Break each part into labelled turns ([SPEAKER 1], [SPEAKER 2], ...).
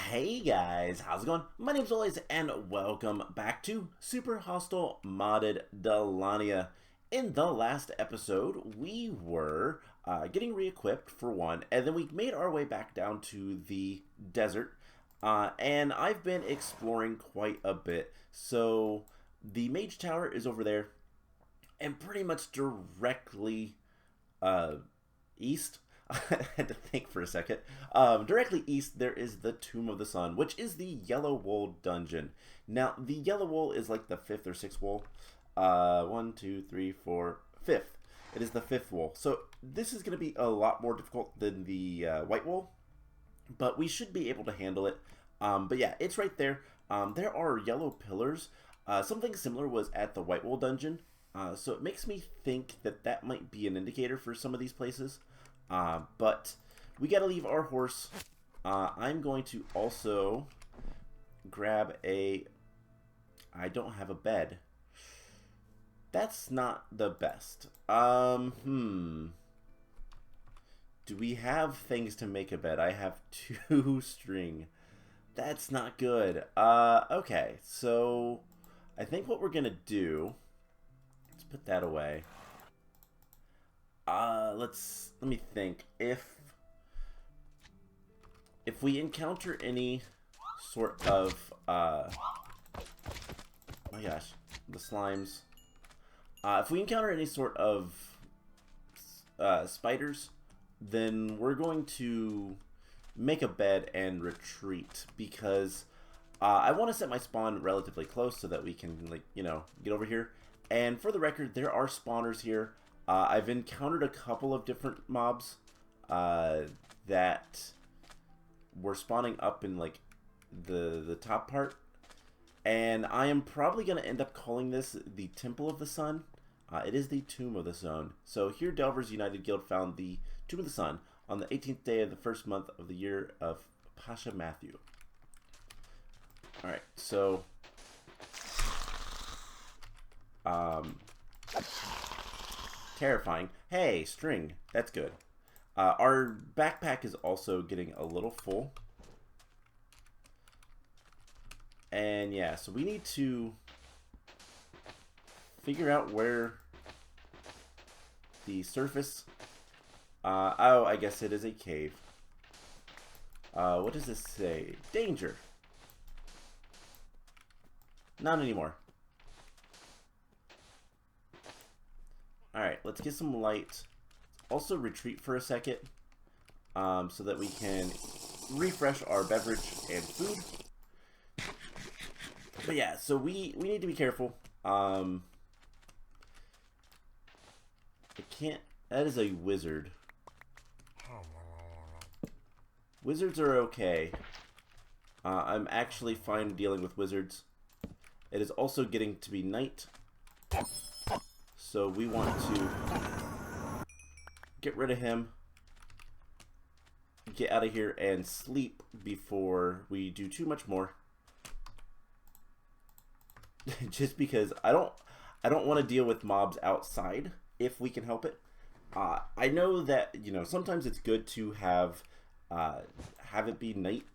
[SPEAKER 1] Hey guys, how's it going? My name's Olays and welcome back to Super Hostile Modded Dalania. In the last episode, we were getting re-equipped for one, and then we made our way back down to the desert, and I've been exploring quite a bit. So the mage tower is over there, and pretty much directly east. I had to think for a second. Directly east, there is the Tomb of the Sun, which is the Yellow Wool dungeon. Now, the Yellow Wool is like the fifth or sixth wool. One, two, three, four, fifth. It is the fifth wool. So this is going to be a lot more difficult than the white wool, but we should be able to handle it. But yeah, it's right there. There are yellow pillars. Something similar was at the white wool dungeon. So it makes me think that that might be an indicator for some of these places. But we gotta leave our horse. I'm going to also grab a... I don't have a bed. That's not the best. Do we have things to make a bed? I have 2 string. That's not good. Okay, so I think what we're gonna do... Let's put that away. Let me think. If we encounter any sort of oh my gosh, the slimes. If we encounter any sort of spiders, then we're going to make a bed and retreat because I want to set my spawn relatively close so that we can, like, you know, get over here. And for the record, there are spawners here. I've encountered a couple of different mobs that were spawning up in like the top part, and I am probably going to end up calling this the Temple of the Sun. It is the Tomb of the Sun. So here, Delvers United Guild found the Tomb of the Sun on the 18th day of the first month of the year of Pasha Matthew. All right, so terrifying. Hey, string. That's good. Our backpack is also getting a little full. And yeah, so we need to figure out where the surface... oh, I guess it is a cave. What does this say? Danger. Not anymore. Alright, let's get some light. Also retreat for a second so that we can refresh our beverage and food. But yeah, so we need to be careful. I can't... That is a wizard. Wizards are okay. I'm actually fine dealing with wizards. It is also getting to be night. So we want to get rid of him, get out of here, and sleep before we do too much more. Just because I don't want to deal with mobs outside if we can help it. I know that, you know, sometimes it's good to have it be night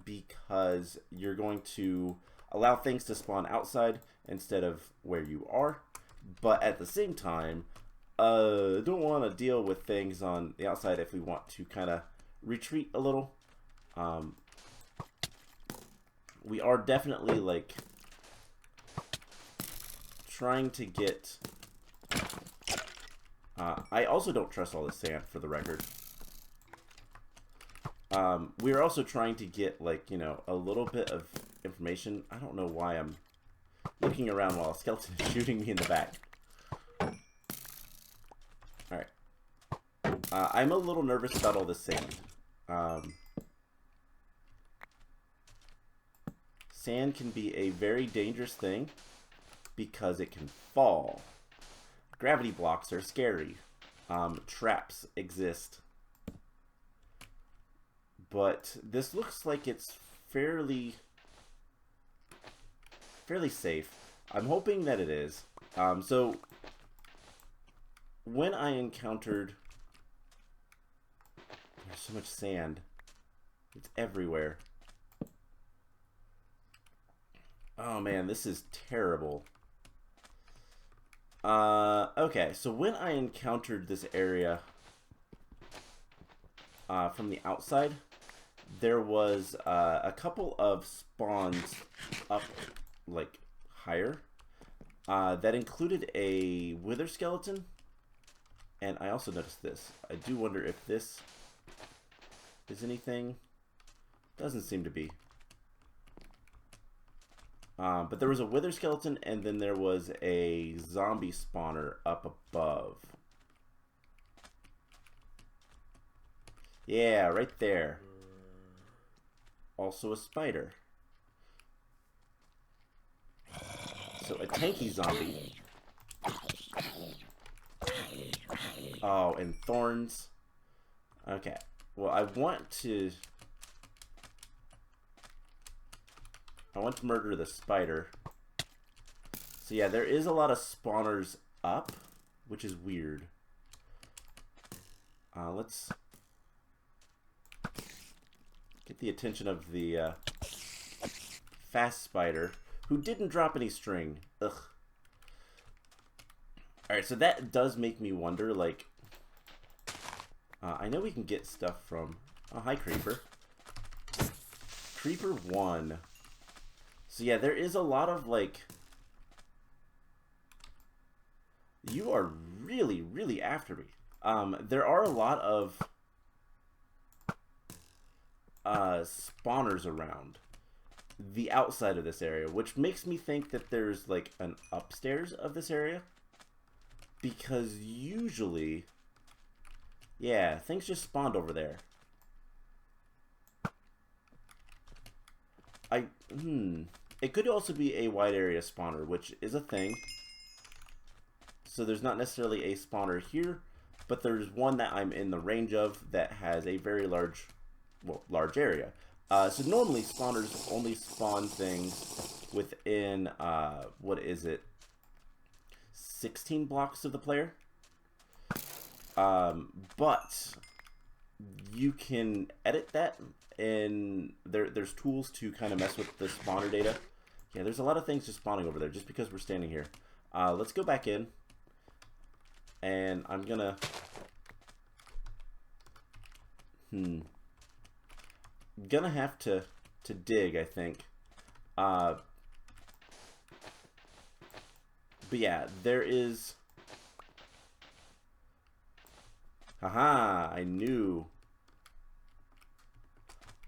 [SPEAKER 1] because you're going to allow things to spawn outside instead of where you are. But at the same time, don't want to deal with things on the outside if we want to kind of retreat a little. We are definitely, like, trying to get... I also don't trust all this sand, for the record. We're also trying to get, like, you know, a little bit of information. I don't know why I'm looking around while a skeleton is shooting me in the back. Alright. I'm a little nervous about all this sand. Sand can be a very dangerous thing because it can fall. Gravity blocks are scary. Traps exist. But this looks like it's fairly safe. I'm hoping that it is. So when I encountered... There's so much sand. It's everywhere. Oh man, this is terrible. Okay, so when I encountered this area from the outside, there was a couple of spawns up, like, higher, that included a wither skeleton, and I also noticed this. I do wonder if this is anything. Doesn't seem to be. But there was a wither skeleton, and then there was a zombie spawner up above. Yeah, right there. Also a spider. So a tanky zombie. Oh, and thorns. Okay. Well, I want to murder the spider. So yeah, there is a lot of spawners up, which is weird. Let's get the attention of the fast spider, who didn't drop any string. Ugh. Alright, so that does make me wonder, like, I know we can get stuff from... Oh, hi, Creeper. Creeper 1. So yeah, there is a lot of, like... You are really, really after me. There are a lot of spawners around the outside of this area, which makes me think that there's, like, an upstairs of this area. Because usually... Yeah, things just spawned over there. It could also be a wide area spawner, which is a thing. So there's not necessarily a spawner here, but there's one that I'm in the range of that has a very large, well, large area. So normally spawners only spawn things within, what is it, 16 blocks of the player? But you can edit that, and there's tools to kind of mess with the spawner data. Yeah, there's a lot of things just spawning over there just because we're standing here. Let's go back in, and I'm gonna have to dig, I think. But yeah, there is... Haha, I knew.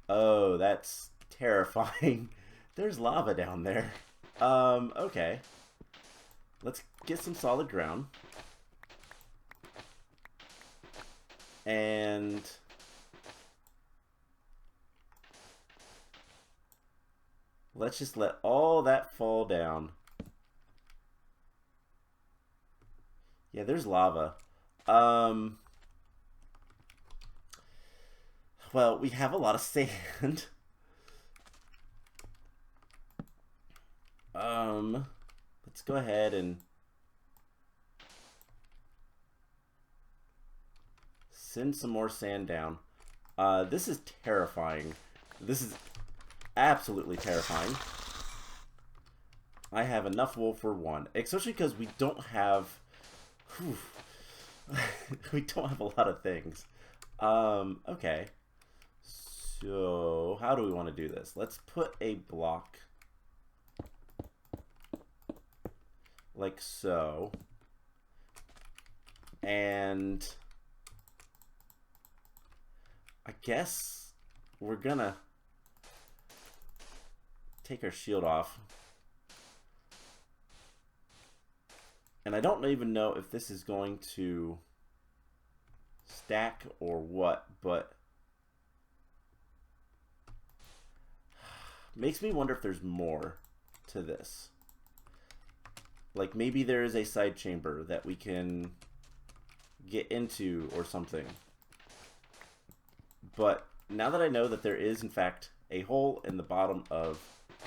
[SPEAKER 1] Oh, that's terrifying. There's lava down there. Okay. Let's get some solid ground. And... let's just let all that fall down. Yeah, there's lava. Well, we have a lot of sand. Let's go ahead and send some more sand down. This is terrifying. This is absolutely terrifying. I have enough wool for one, especially because we don't have... we don't have a lot of things. Okay. So, how do we want to do this? Let's put a block like so. And I guess we're gonna take our shield off. And I don't even know if this is going to stack or what, but makes me wonder if there's more to this. Like maybe there is a side chamber that we can get into or something. But now that I know that there is in fact a hole in the bottom of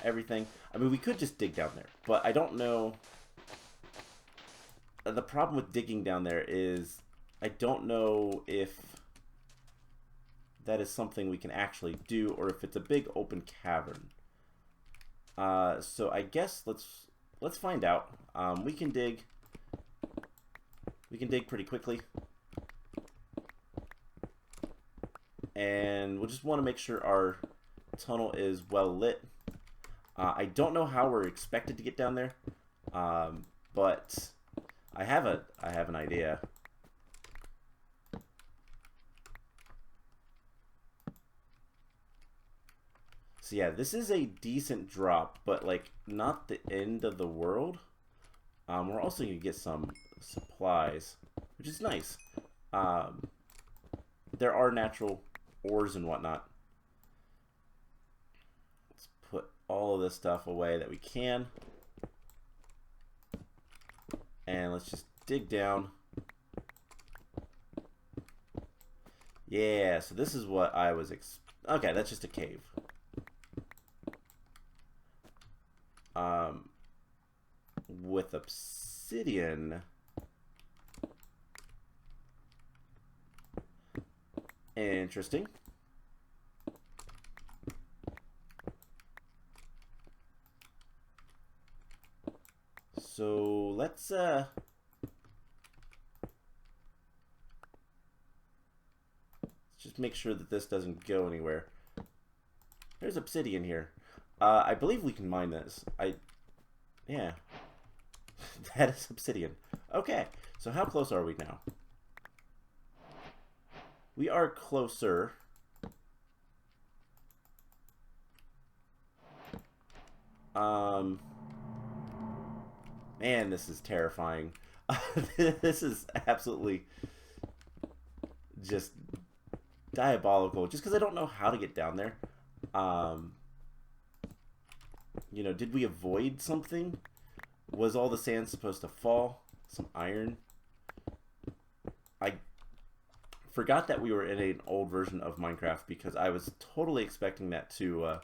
[SPEAKER 1] everything, I mean we could just dig down there, but I don't know. The problem with digging down there is I don't know if that is something we can actually do or if it's a big open cavern. So I guess let's find out. We can dig pretty quickly, and we'll just want to make sure our tunnel is well lit. I don't know how we're expected to get down there, but I have an idea. So yeah, this is a decent drop, but like not the end of the world. We're also gonna get some supplies, which is nice. There are natural ores and whatnot. Let's put all of this stuff away that we can. And let's just dig down. Yeah, so this is what I was okay, that's just a cave. With obsidian. Interesting. So let's just make sure that this doesn't go anywhere. There's obsidian here. I believe we can mine this. Yeah. That is obsidian. Okay, so how close are we now? We are closer. Man, this is terrifying. This is absolutely just diabolical. Just because I don't know how to get down there. You know, did we avoid something? Was all the sand supposed to fall? Some iron? I forgot that we were in an old version of Minecraft because I was totally expecting that to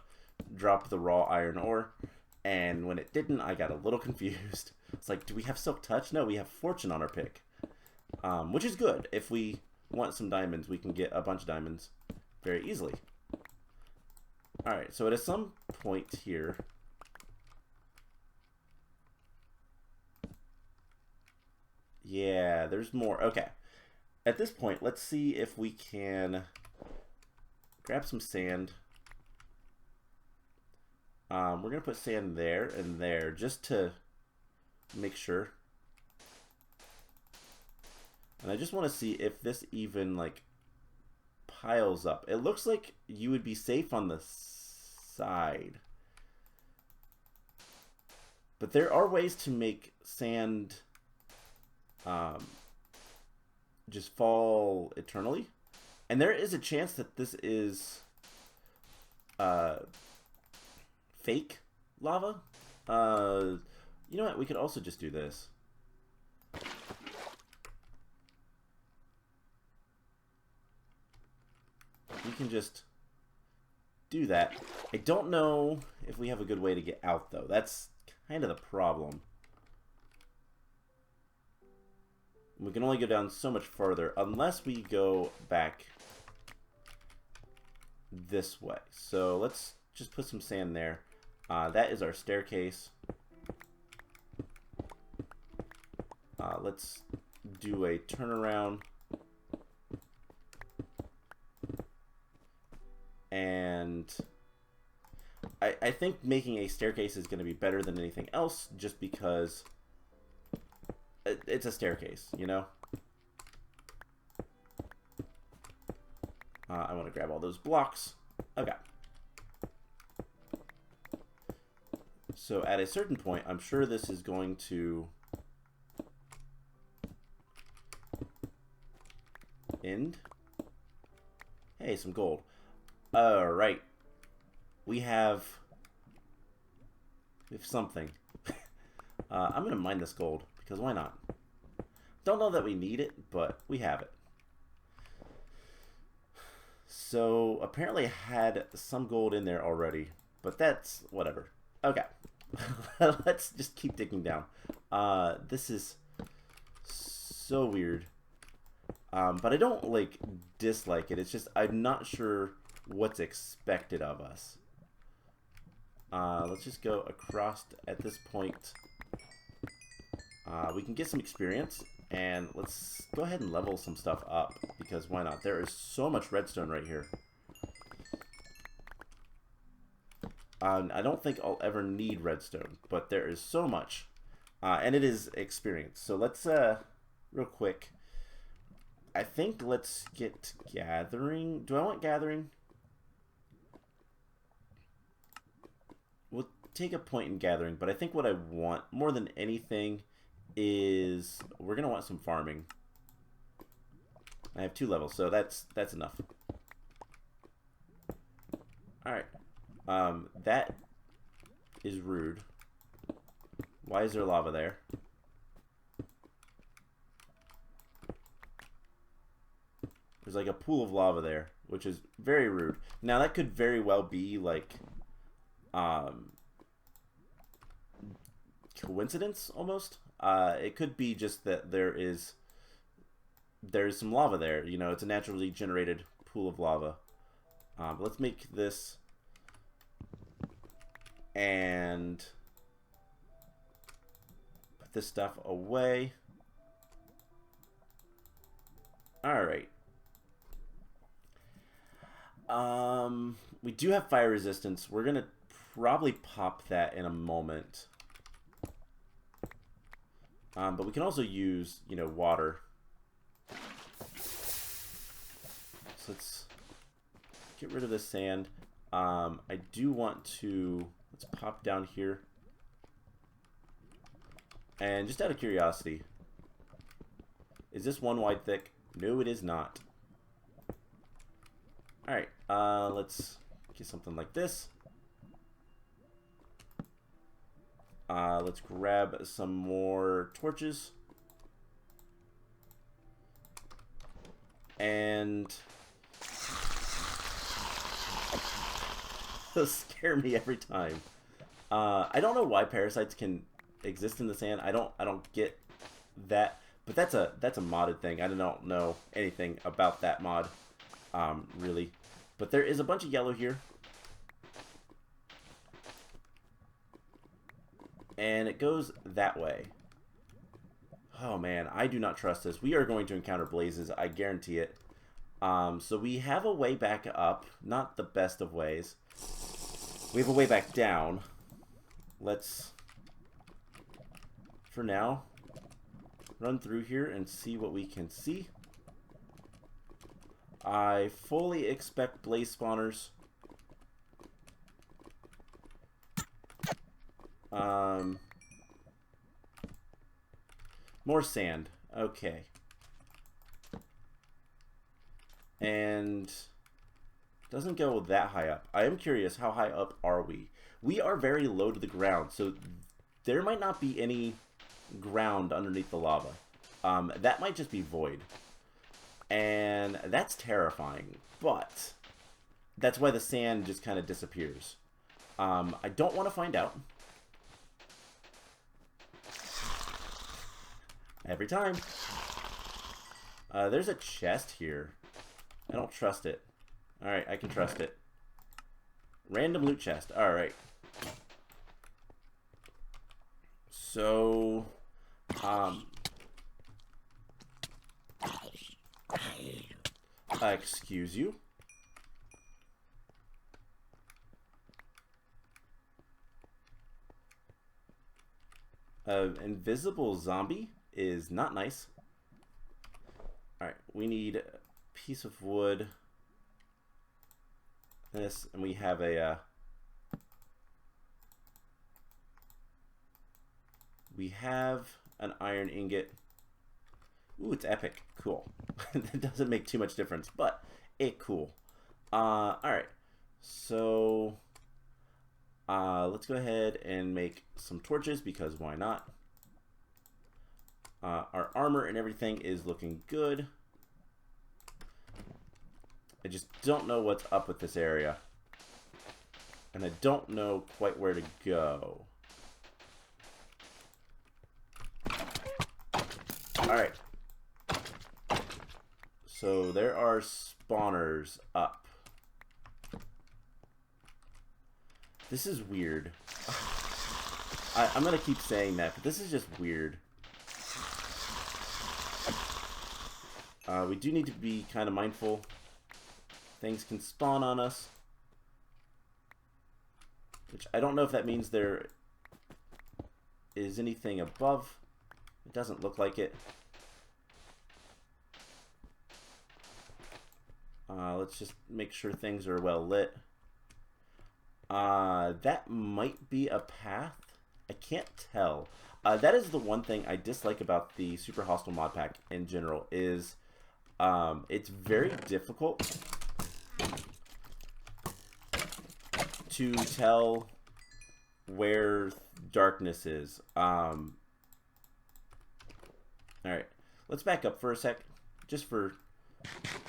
[SPEAKER 1] drop the raw iron ore. And when it didn't, I got a little confused. It's like, do we have Silk Touch? No, we have Fortune on our pick. Which is good. If we want some diamonds, we can get a bunch of diamonds very easily. Alright, so at some point here... Yeah, there's more. Okay. At this point, let's see if we can grab some sand. We're going to put sand there and there just to make sure. And I just want to see if this even, like, piles up. It looks like you would be safe on the side. But there are ways to make sand... just fall eternally, and there is a chance that this is fake lava. You know what, we could also just do this. We can just do that. I don't know if we have a good way to get out though. That's kind of the problem. We can only go down so much further unless we go back this way. So let's just put some sand there. That is our staircase. Let's do a turnaround. And I think making a staircase is going to be better than anything else just because... It's a staircase, you know? I want to grab all those blocks. Okay. So at a certain point, I'm sure this is going to end. Hey, some gold. Alright. We have something. I'm going to mine this gold. Because why not? Don't know that we need it, but we have it. So apparently I had some gold in there already, but that's whatever. Okay. Let's just keep digging down. This is so weird. But I don't like dislike it. It's just I'm not sure what's expected of us. Let's just go across at this point. We can get some experience, and let's go ahead and level some stuff up, because why not? There is so much redstone right here. I don't think I'll ever need redstone, but there is so much. And it is experience. So let's, real quick, I think let's get gathering. Do I want gathering? We'll take a point in gathering, but I think what I want more than anything is we're going to want some farming. I have 2 levels, so that's enough. Alright. That is rude. Why is there lava there? There's like a pool of lava there, which is very rude. Now that could very well be like coincidence almost. It could be just that there's some lava there. You know, it's a naturally generated pool of lava. But let's make this and put this stuff away. All right. We do have fire resistance. We're gonna probably pop that in a moment. But we can also use, you know, water. So let's get rid of this sand. I do want to, let's pop down here. And just out of curiosity, is this 1 wide thick? No, it is not. Alright, let's get something like this. Let's grab some more torches. And those scare me every time. I don't know why parasites can exist in the sand. I don't get that. But that's a modded thing. I don't know anything about that mod, really. But there is a bunch of yellow here. And it goes that way. Oh man, I do not trust this. We are going to encounter blazes, I guarantee it. So we have a way back up. Not the best of ways. We have a way back down. Let's, for now, run through here and see what we can see. I fully expect blaze spawners. More sand. Okay. And doesn't go that high up. I am curious, how high up are we? We are very low to the ground, so there might not be any ground underneath the lava. That might just be void. And that's terrifying, but that's why the sand just kind of disappears. I don't want to find out. Every time. There's a chest here. I don't trust it. Alright, I can trust it. Random loot chest. Alright. So, excuse you. Invisible zombie is not nice. Alright, we need a piece of wood. This, and we have a, we have an iron ingot. Ooh, it's epic. Cool. That doesn't make too much difference, but cool. Alright, so let's go ahead and make some torches, because why not? Our armor and everything is looking good. I just don't know what's up with this area. And I don't know quite where to go. Alright. So there are spawners up. This is weird. I'm gonna keep saying that, but this is just weird. We do need to be kind of mindful. Things can spawn on us. Which I don't know if that means there is anything above. It doesn't look like it. Let's just make sure things are well lit. That might be a path. I can't tell. That is the one thing I dislike about the Super Hostile mod pack in general is it's very difficult to tell where darkness is. Alright, let's back up for a sec, just for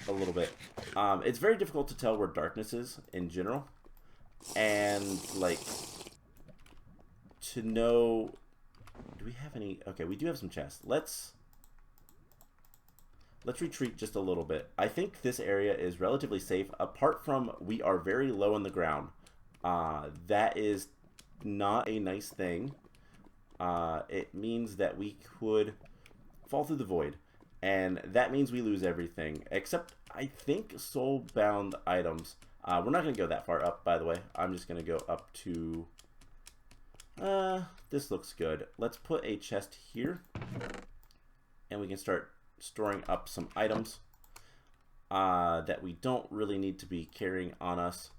[SPEAKER 1] a little bit. It's very difficult to tell where darkness is in general, and like to know. Do we have any? Okay, we do have some chests. Let's retreat just a little bit. I think this area is relatively safe, apart from we are very low on the ground. That is not a nice thing. It means that we could fall through the void, and that means we lose everything except I think soul-bound items. We're not going to go that far up, by the way. I'm just going to go up to this looks good. Let's put a chest here, and we can start storing up some items that we don't really need to be carrying on us.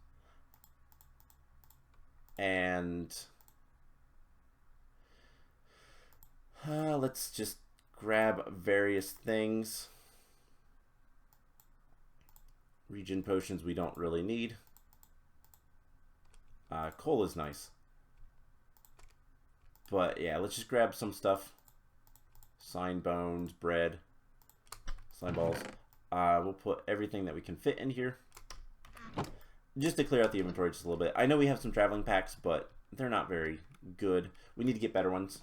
[SPEAKER 1] And let's just grab various things. Regen potions we don't really need. Coal is nice. But yeah, let's just grab some stuff. Sign bones, bread, slime balls. We'll put everything that we can fit in here. Just to clear out the inventory just a little bit. I know we have some traveling packs, but they're not very good. We need to get better ones.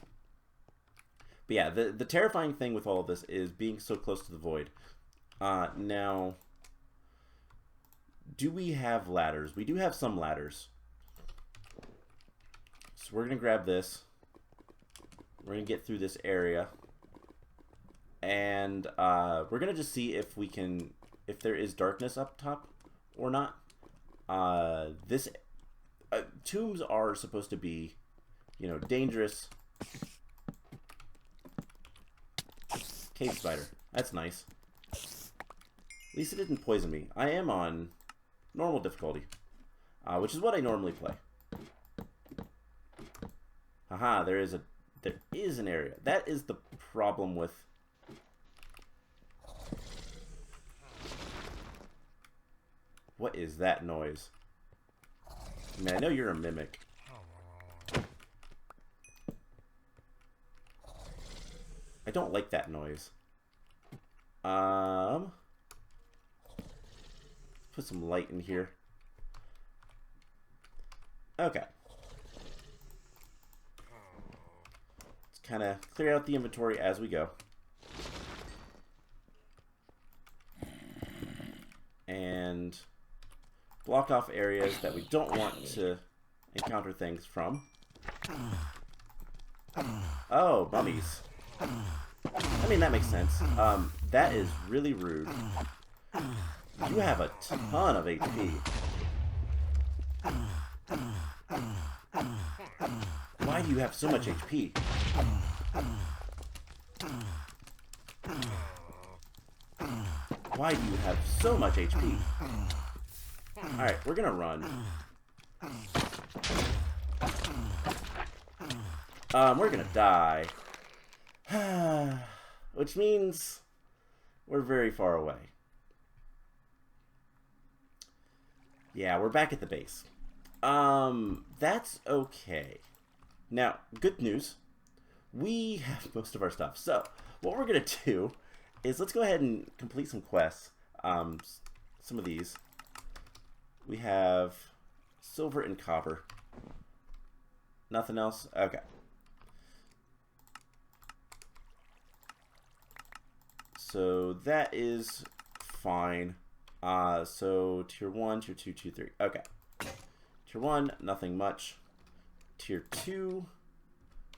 [SPEAKER 1] But yeah, the terrifying thing with all of this is being so close to the void. Now, do we have ladders? We do have some ladders. So we're going to grab this. We're going to get through this area. And we're going to just see if we can, if there is darkness up top or not. Tombs are supposed to be, you know, dangerous. Cave spider. That's nice. At least it didn't poison me. I am on normal difficulty, which is what I normally play. Haha, there is an area. That is the problem with. What is that noise? I mean, I know you're a mimic. I don't like that noise. Put some light in here. Okay. Let's kind of clear out the inventory as we go. And block off areas that we don't want to encounter things from. Oh, mummies. I mean, that makes sense. That is really rude. You have a ton of HP. Why do you have so much HP? Why do you have so much HP? Alright, we're gonna run. We're gonna die. Which means we're very far away. Yeah, we're back at the base. That's okay. Now, good news. We have most of our stuff. So, what we're gonna do is let's go ahead and complete some quests. Some of these. We have silver and copper. Nothing else? Okay. So that is fine. So tier 1, tier 2, tier 3. Okay. Tier 1, nothing much. Tier 2,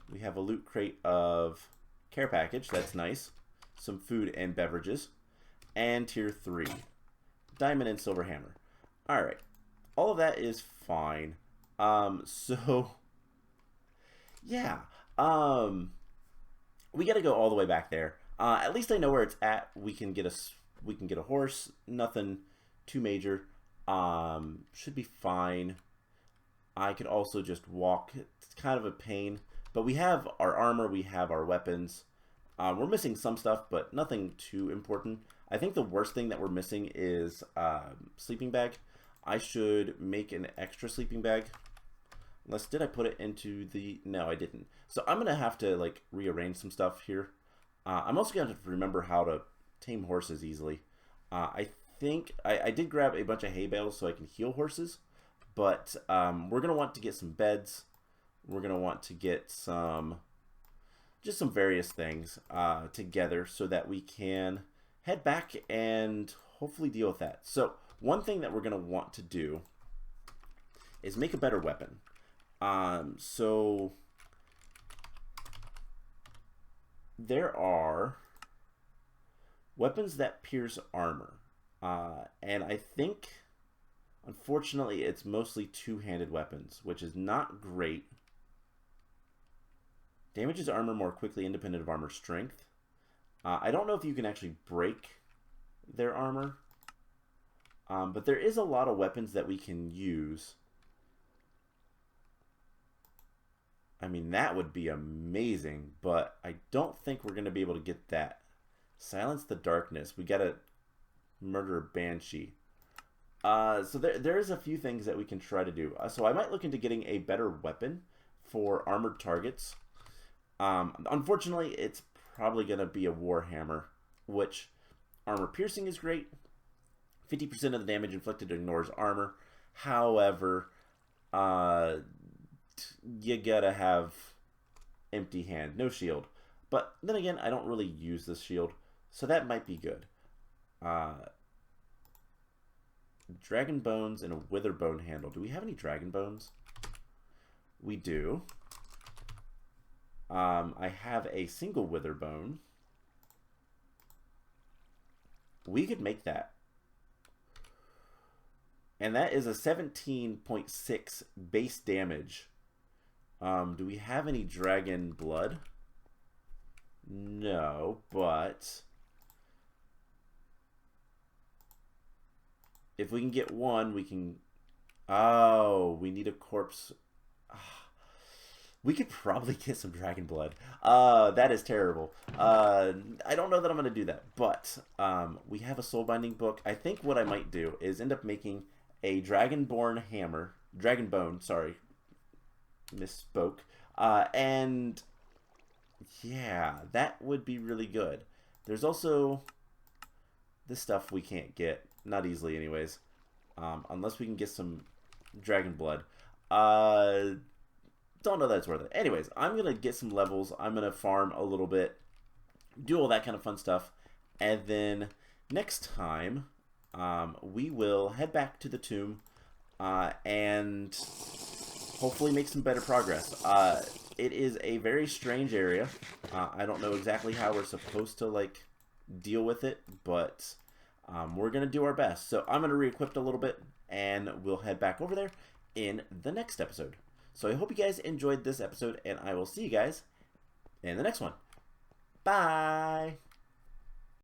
[SPEAKER 1] we have a loot crate of care package. That's nice. Some food and beverages. And Tier 3, diamond and silver hammer. Alright. All of that is fine. So, yeah. We gotta go all the way back there. At least I know where it's at. We can get a horse. Nothing too major. Should be fine. I could also just walk. It's kind of a pain. But we have our armor. We have our weapons. We're missing some stuff, but nothing too important. I think the worst thing that we're missing is sleeping bag. I should make an extra sleeping bag. Unless, did I put it into the... No, I didn't. So I'm going to have to, like, rearrange some stuff here. I'm also going to have to remember how to tame horses easily. I think... I did grab a bunch of hay bales so I can heal horses. But we're going to want to get some beds. We're going to want to get some... just some various things together so that we can head back and hopefully deal with that. So one thing that we're going to want to do is make a better weapon. So there are weapons that pierce armor. And I think, unfortunately, it's mostly two-handed weapons, which is not great. Damages armor more quickly independent of armor strength. I don't know if you can actually break their armor. But there is a lot of weapons that we can use. I mean, that would be amazing, but I don't think we're going to be able to get that. Silence the darkness. We got to murder a banshee. So there is a few things that we can try to do. So I might look into getting a better weapon for armored targets. Unfortunately, it's probably going to be a warhammer, which armor piercing is great. 50% of the damage inflicted ignores armor. However, you gotta have empty hand, no shield. But then again, I don't really use this shield, so that might be good. Dragon bones and a wither bone handle. Do we have any dragon bones? We do. I have a single wither bone. We could make that. And that is a 17.6 base damage. Do we have any dragon blood? No, but if we can get one, we can... Oh, we need a corpse. We could probably get some dragon blood. That is terrible. I don't know that I'm going to do that, but we have a soul binding book. I think what I might do is end up making a dragonborn hammer. Dragonbone, sorry. Misspoke. And yeah, that would be really good. There's also this stuff we can't get. Not easily anyways. Unless we can get some dragon blood. Don't know that's worth it. Anyways, I'm going to get some levels. I'm going to farm a little bit. Do all that kind of fun stuff. And then next time, we will head back to the tomb and hopefully make some better progress. It is a very strange area. I don't know exactly how we're supposed to like deal with it, but we're going to do our best. So I'm going to re-equip a little bit and we'll head back over there in the next episode. So I hope you guys enjoyed this episode and I will see you guys in the next one. Bye!